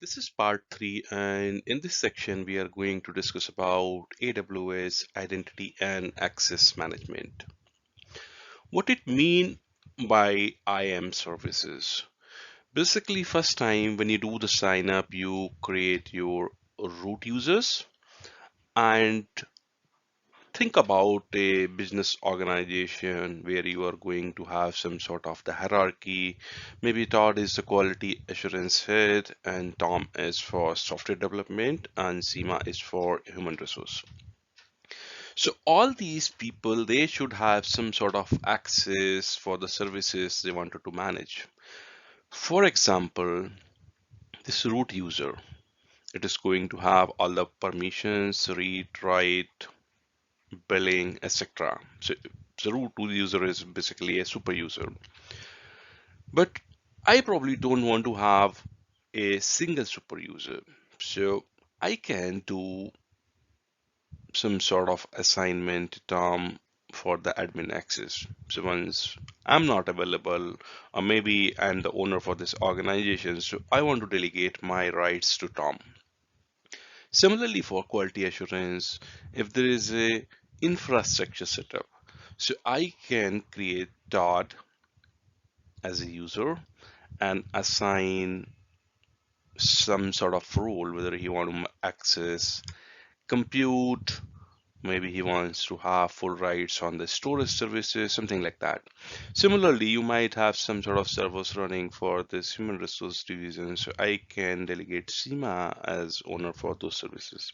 This is part 3, and in this section we are going to discuss about AWS identity and access management. What it mean by IAM services. Basically, first time when you do the sign up, you create your root users and think about a business organization where you are going to have some sort of the hierarchy. Maybe Todd is the quality assurance head, and Tom is for software development, and Seema is for human resource. So all these people, they should have some sort of access for the services they wanted to manage. For example, this root user, it is going to have all the permissions, read, write, billing, etc. So the root user is basically a super user. But I probably don't want to have a single super user. So I can do some sort of assignment term for the admin access. So once I'm not available, or maybe I'm the owner for this organization, so I want to delegate my rights to Tom. Similarly, for quality assurance, if there is a infrastructure setup, so I can create Todd as a user and assign some sort of role, whether he want to access compute, maybe he wants to have full rights on the storage services, something like that. Similarly, you might have some sort of servers running for this human resource division, so I can delegate Seema as owner for those services.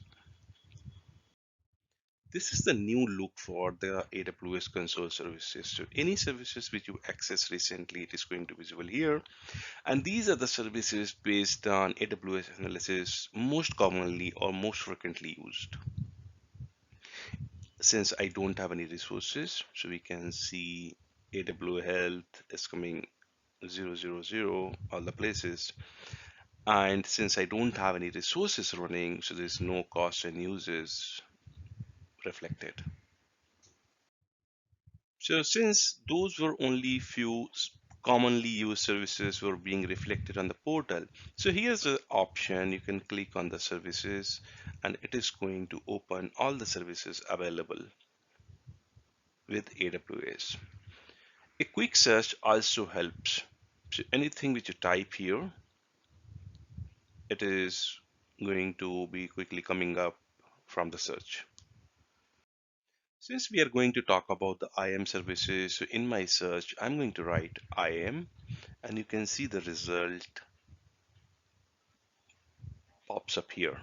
This is the new look for the AWS console services. So any services which you access recently, it is going to be visible here. And these are the services based on AWS analysis most commonly or most frequently used. Since I don't have any resources, so we can see AWS Health is coming 000, all the places. And since I don't have any resources running, so there's no cost and uses reflected. So since those were only few commonly used services were being reflected on the portal, so here's an option. You can click on the services and it is going to open all the services available with AWS. A quick search also helps. So anything which you type here, it is going to be quickly coming up from the search. Since we are going to talk about the IAM services, so in my search, I'm going to write IAM and you can see the result pops up here.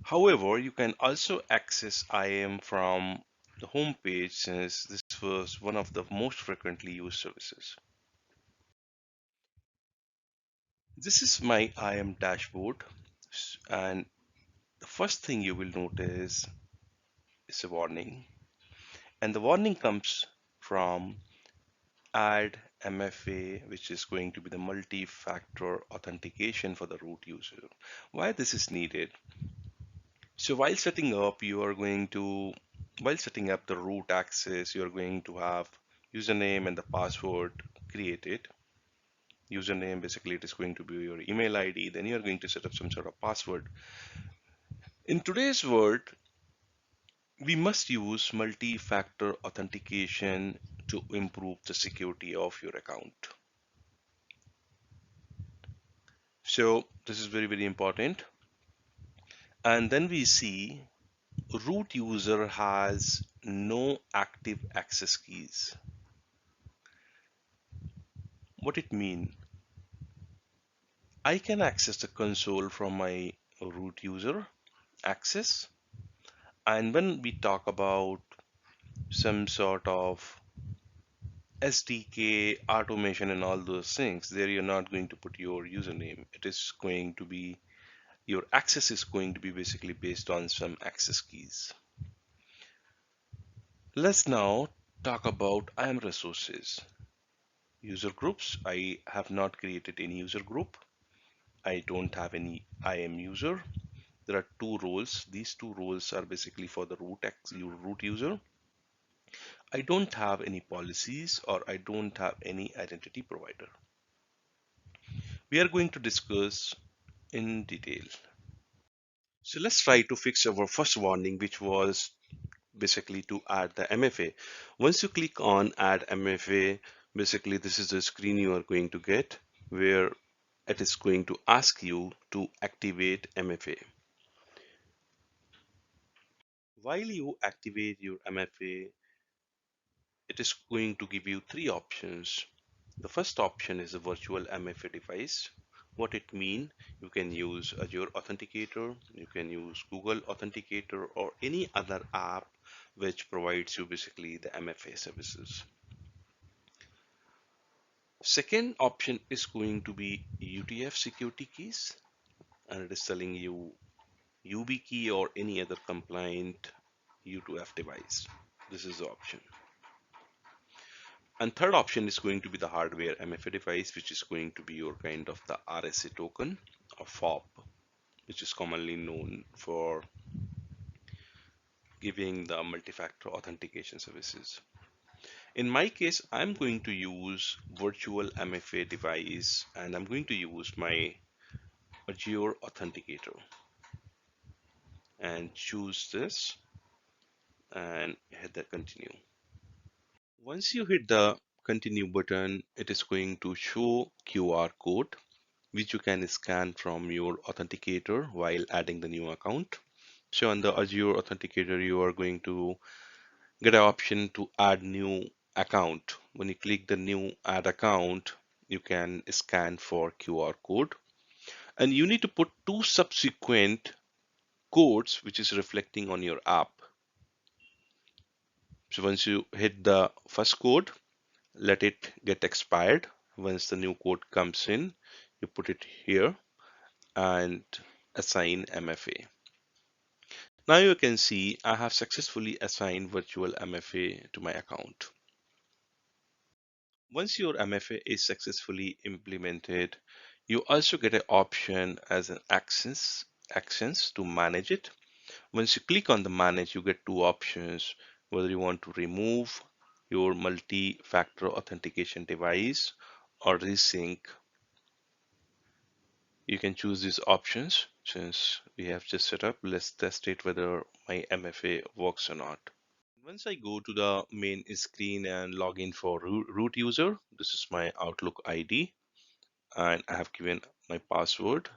However, you can also access IAM from the home page since this was one of the most frequently used services. This is my IAM dashboard, and the first thing you will notice is a warning, and the warning comes from add MFA, which is going to be the multi-factor authentication for the root user. Why this is needed? So while setting up, while setting up the root access, you're going to have username and the password created. Username, basically it is going to be your email ID. Then you're going to set up some sort of password. In today's world, we must use multi-factor authentication to improve the security of your account. So this is very, very important. And then we see root user has no active access keys. What it mean? I can access the console from my root user access. And when we talk about some sort of SDK automation and all those things, there you're not going to put your username. It is going to be your access is going to be basically based on some access keys. Let's now talk about IAM resources. User groups. I have not created any user group. I don't have any IAM user. There are two roles. These two roles are basically for the root user. I don't have any policies or I don't have any identity provider. We are going to discuss in detail. So let's try to fix our first warning, which was basically to add the MFA. Once you click on add MFA, basically this is the screen you are going to get where it is going to ask you to activate MFA. While you activate your MFA, it is going to give you three options. The first option is a virtual MFA device. What it means, you can use Azure Authenticator, you can use Google Authenticator, or any other app which provides you basically the MFA services. Second option is going to be UTF security keys, and it is telling you UB key or any other compliant U2F device. This is the option. And third option is going to be the hardware MFA device, which is going to be your kind of the RSA token or fob, which is commonly known for giving the multi-factor authentication services. In my case, I'm going to use virtual MFA device and I'm going to use my Azure Authenticator and choose this and hit the continue. Once you hit the continue button, it is going to show QR code which you can scan from your authenticator while adding the new account. So on the Azure Authenticator, you are going to get an option to add new account. When you click the new add account, you can scan for QR code. And you need to put two subsequent codes which is reflecting on your app. So once you hit the first code, let it get expired. Once the new code comes in, you put it here and assign MFA. Now you can see I have successfully assigned virtual MFA to my account. Once your MFA is successfully implemented, you also get an option as an actions to manage it. Once you click on the manage, you get two options, whether you want to remove your multi-factor authentication device or resync. You can choose these options. Since we have just set up, let's test it whether my MFA works or not. Once I go to the main screen and log in for root user, this is my Outlook ID and I have given my password,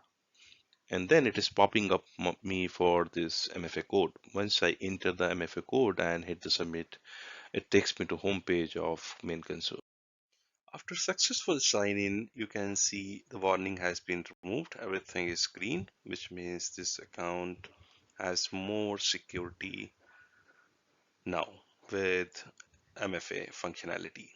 and then it is popping up me for this MFA code. Once I enter the MFA code and hit the submit, it takes me to home page of main console. After successful sign in, you can see the warning has been removed. Everything is green, which means this account has more security now with MFA functionality.